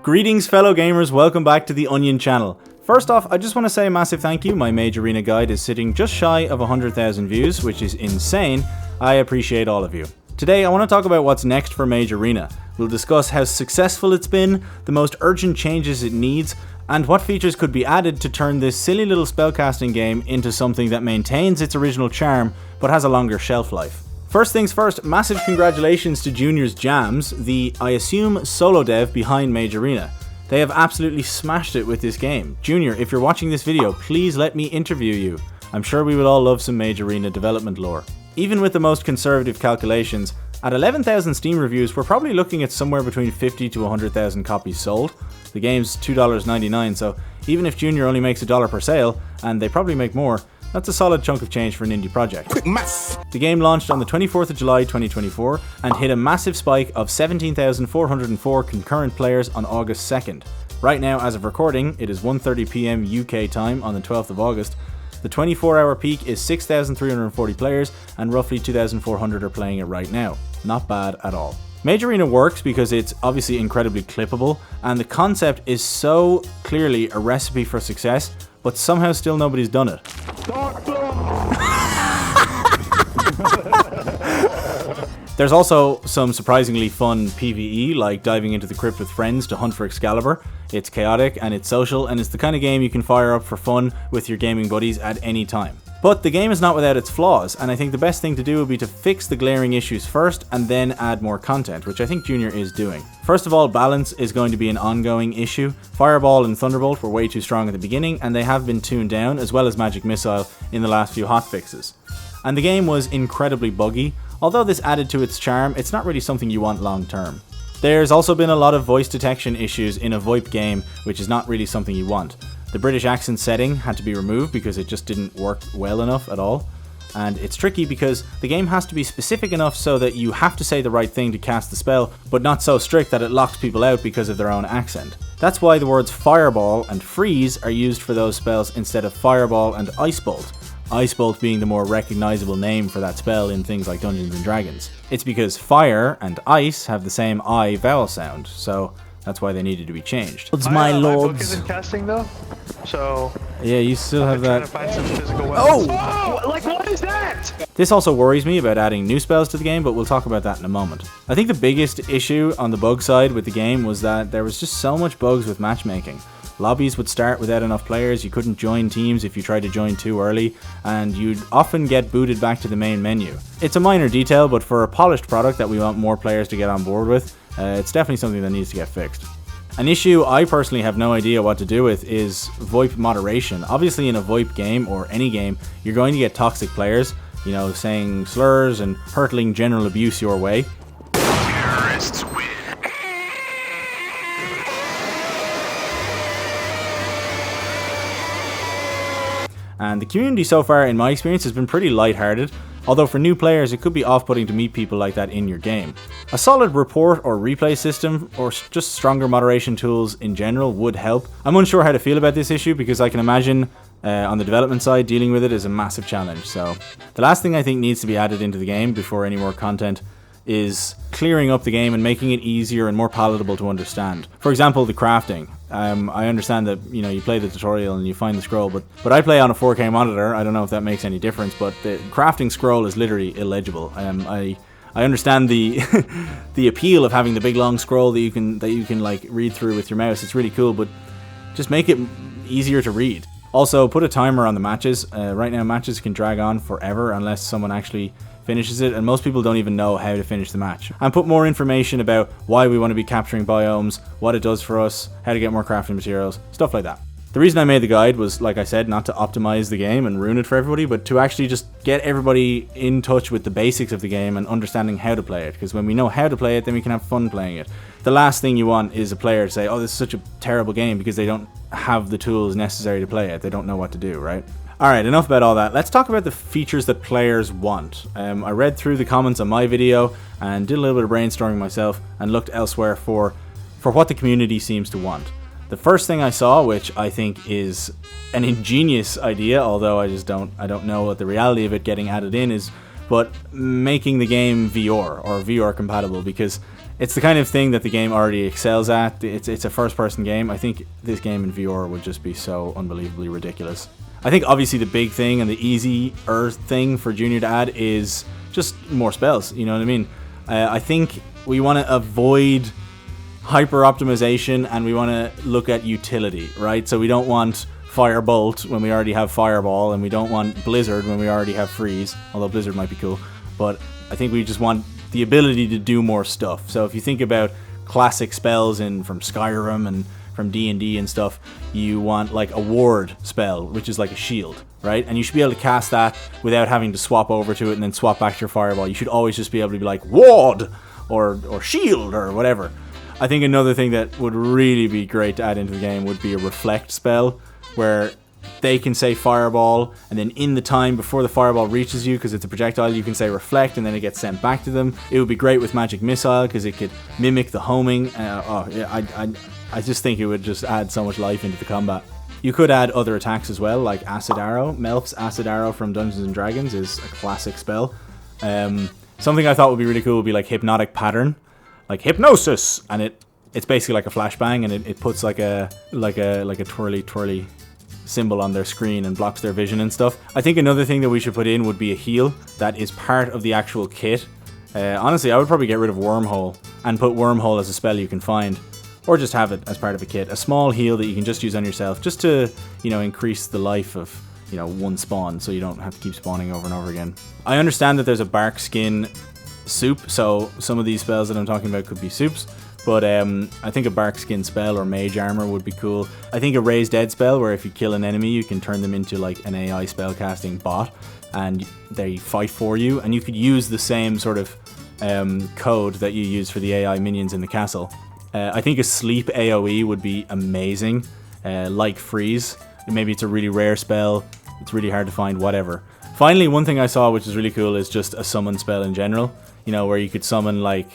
Greetings fellow gamers, welcome back to the Onion channel. First off, I just want to say a massive thank you. My Mage Arena guide is sitting just shy of 100,000 views, which is insane. I appreciate all of you. Today I want to talk about what's next for Mage Arena. We'll discuss how successful it's been, the most urgent changes it needs, and what features could be added to turn this silly little spellcasting game into something that maintains its original charm, but has a longer shelf life. First things first, massive congratulations to Junior's Jams, the, I assume, solo dev behind Mage Arena. They have absolutely smashed it with this game. Junior, if you're watching this video, please let me interview you. I'm sure we would all love some Mage Arena development lore. Even with the most conservative calculations, at 11,000 Steam reviews, we're probably looking at somewhere between 50 to 100,000 copies sold. The game's $2.99, so even if Junior only makes $1 per sale, and they probably make more, that's a solid chunk of change for an indie project. Quick math! The game launched on the 24th of July 2024 and hit a massive spike of 17,404 concurrent players on August 2nd. Right now, as of recording, it is 1:30 PM UK time on the 12th of August. The 24-hour peak is 6,340 players and roughly 2,400 are playing it right now. Not bad at all. Mage Arena works because it's obviously incredibly clippable, and the concept is so clearly a recipe for success, but somehow still nobody's done it. There's also some surprisingly fun PvE, like diving into the crypt with friends to hunt for Excalibur. It's chaotic and it's social, and it's the kind of game you can fire up for fun with your gaming buddies at any time. But the game is not without its flaws, and I think the best thing to do would be to fix the glaring issues first and then add more content, which I think Junior is doing. First of all, balance is going to be an ongoing issue. Fireball and Thunderbolt were way too strong at the beginning, and they have been tuned down, as well as Magic Missile in the last few hotfixes. And the game was incredibly buggy. Although this added to its charm, it's not really something you want long term. There's also been a lot of voice detection issues in a VoiP game, which is not really something you want. The British accent setting had to be removed because it just didn't work well enough at all. And it's tricky because the game has to be specific enough so that you have to say the right thing to cast the spell, but not so strict that it locks people out because of their own accent. That's why the words Fireball and Freeze are used for those spells instead of Fireball and Ice Bolt. Ice Bolt being the more recognizable name for that spell in things like Dungeons and Dragons. It's because fire and ice have the same I vowel sound, so that's why they needed to be changed. My book isn't casting though, so yeah, you still have that. Find some physical weapons. Like what is that? This also worries me about adding new spells to the game, but we'll talk about that in a moment. I think the biggest issue on the bug side with the game was that there was just so much bugs with matchmaking. Lobbies would start without enough players, you couldn't join teams if you tried to join too early, and you'd often get booted back to the main menu. It's a minor detail, but for a polished product that we want more players to get on board with, it's definitely something that needs to get fixed. An issue I personally have no idea what to do with is VoIP moderation. Obviously in a VoIP game, or any game, you're going to get toxic players, you know, saying slurs and hurtling general abuse your way. Terrorists win. And the community so far, in my experience, has been pretty lighthearted, although for new players it could be off-putting to meet people like that in your game. A solid report or replay system, or just stronger moderation tools in general, would help. I'm unsure how to feel about this issue because I can imagine on the development side dealing with it is a massive challenge. So the last thing I think needs to be added into the game before any more content is clearing up the game and making it easier and more palatable to understand. For example, the crafting. I understand that, you know, you play the tutorial and you find the scroll, but I play on a 4K monitor. I don't know if that makes any difference, but the crafting scroll is literally illegible. I understand the the appeal of having the big long scroll that you can like read through with your mouse. It's really cool, but just make it easier to read. Also, put a timer on the matches. Right now, matches can drag on forever unless someone actually finishes it, and most people don't even know how to finish the match. And put more information about why we want to be capturing biomes, what it does for us, how to get more crafting materials, stuff like that. The reason I made the guide was, like I said, not to optimize the game and ruin it for everybody, but to actually just get everybody in touch with the basics of the game and understanding how to play it, because when we know how to play it, then we can have fun playing it. The last thing you want is a player to say, oh, this is such a terrible game, because they don't have the tools necessary to play it. They don't know what to do, right? Alright, enough about all that. Let's talk about the features that players want. I read through the comments on my video and did a little bit of brainstorming myself and looked elsewhere for what the community seems to want. The first thing I saw, which I think is an ingenious idea, although I don't know what the reality of it getting added in is, but making the game VR or VR compatible, because It's the kind of thing that the game already excels at. It's a first-person game. I think this game in VR would just be so unbelievably ridiculous. I think obviously the big thing and the easier thing for Junior to add is just more spells. You know what I mean? I think we want to avoid hyper optimization and we want to look at utility, right? So we don't want Firebolt when we already have Fireball, and we don't want Blizzard when we already have Freeze, although Blizzard might be cool. But I think we just want the ability to do more stuff. So if you think about classic spells from Skyrim and from D&D and stuff, you want like a ward spell, which is like a shield, right? And you should be able to cast that without having to swap over to it and then swap back to your Fireball. You should always just be able to be like ward or shield or whatever. I think another thing that would really be great to add into the game would be a reflect spell, where they can say Fireball, and then in the time before the Fireball reaches you, because it's a projectile, you can say Reflect, and then it gets sent back to them. It would be great with Magic Missile, because it could mimic the homing. I just think it would just add so much life into the combat. You could add other attacks as well, like Acid Arrow. Melf's Acid Arrow from Dungeons & Dragons is a classic spell. Something I thought would be really cool would be like Hypnotic Pattern, like Hypnosis, and it's basically like a flashbang, and it puts like a twirly symbol on their screen and blocks their vision and stuff. I think another thing that we should put in would be a heal that is part of the actual kit. Honestly, I would probably get rid of Wormhole and put Wormhole as a spell you can find, or just have it as part of a kit. A small heal that you can just use on yourself, just to, increase the life of, one spawn, so you don't have to keep spawning over and over again. I understand that there's a bark skin soup, so some of these spells that I'm talking about could be soups. But I think a bark skin spell or mage armor would be cool. I think a raise dead spell, where if you kill an enemy, you can turn them into like an AI spellcasting bot, and they fight for you. And you could use the same sort of code that you use for the AI minions in the castle. I think a sleep AoE would be amazing, like freeze. Maybe it's a really rare spell. It's really hard to find. Whatever. Finally, one thing I saw which is really cool is just a summon spell in general. Where you could summon like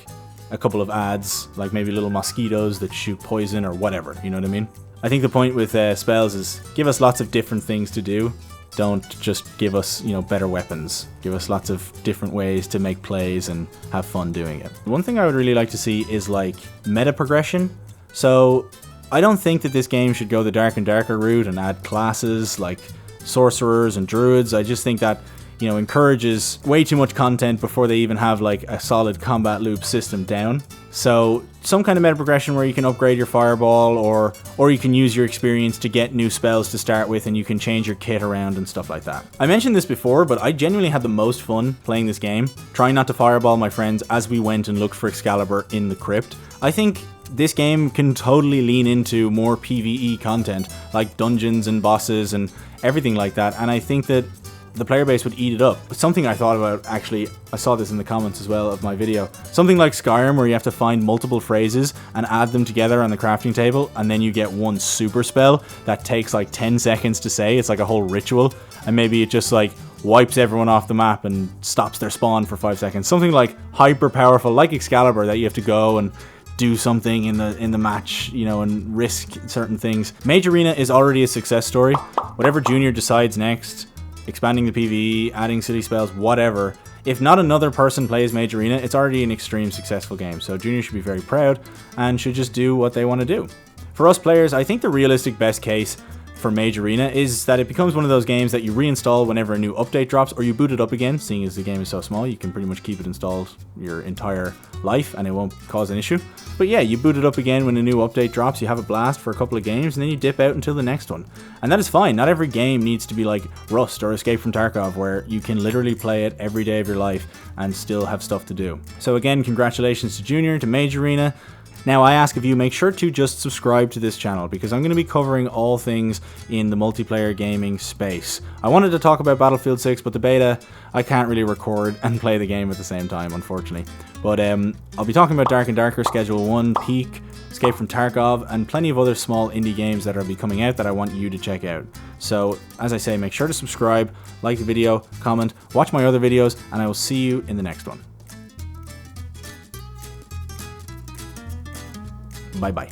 a couple of ads, like maybe little mosquitoes that shoot poison or whatever, you know what I mean? I think the point with spells is give us lots of different things to do. Don't just give us, better weapons. Give us lots of different ways to make plays and have fun doing it. One thing I would really like to see is like meta progression. So I don't think that this game should go the dark and darker route and add classes like sorcerers and druids. I just think that encourages way too much content before they even have like a solid combat loop system down. So some kind of meta progression where you can upgrade your Fireball, or you can use your experience to get new spells to start with, and you can change your kit around and stuff like that. I mentioned this before, but I genuinely had the most fun playing this game, trying not to Fireball my friends as we went and looked for Excalibur in the crypt. I think this game can totally lean into more PvE content, like dungeons and bosses and everything like that, and I think that the player base would eat it up. Something I thought about, actually, I saw this in the comments as well of my video. Something like Skyrim, where you have to find multiple phrases and add them together on the crafting table, and then you get one super spell that takes like 10 seconds to say. It's like a whole ritual, and maybe it just like wipes everyone off the map and stops their spawn for 5 seconds. Something like hyper powerful, like Excalibur, that you have to go and do something in the match, and risk certain things. Mage Arena is already a success story. Whatever Junior decides next, expanding the PvE, adding city spells, whatever. If not another person plays Mage Arena, it's already an extreme successful game. So Junior should be very proud and should just do what they want to do. For us players, I think the realistic best case for Mage Arena is that it becomes one of those games that you reinstall whenever a new update drops, or you boot it up again. Seeing as the game is so small, you can pretty much keep it installed your entire life and it won't cause an issue. But yeah, you boot it up again when a new update drops, you have a blast for a couple of games, and then you dip out until the next one. And that is fine. Not every game needs to be like Rust or Escape from Tarkov, where you can literally play it every day of your life and still have stuff to do. So again, congratulations to Junior, to Mage Arena. Now, I ask of you, make sure to just subscribe to this channel, because I'm going to be covering all things in the multiplayer gaming space. I wanted to talk about Battlefield 6, but the beta, I can't really record and play the game at the same time, unfortunately. But I'll be talking about Dark and Darker, Schedule 1, Peak, Escape from Tarkov, and plenty of other small indie games that will be coming out that I want you to check out. So, as I say, make sure to subscribe, like the video, comment, watch my other videos, and I will see you in the next one. Bye-bye.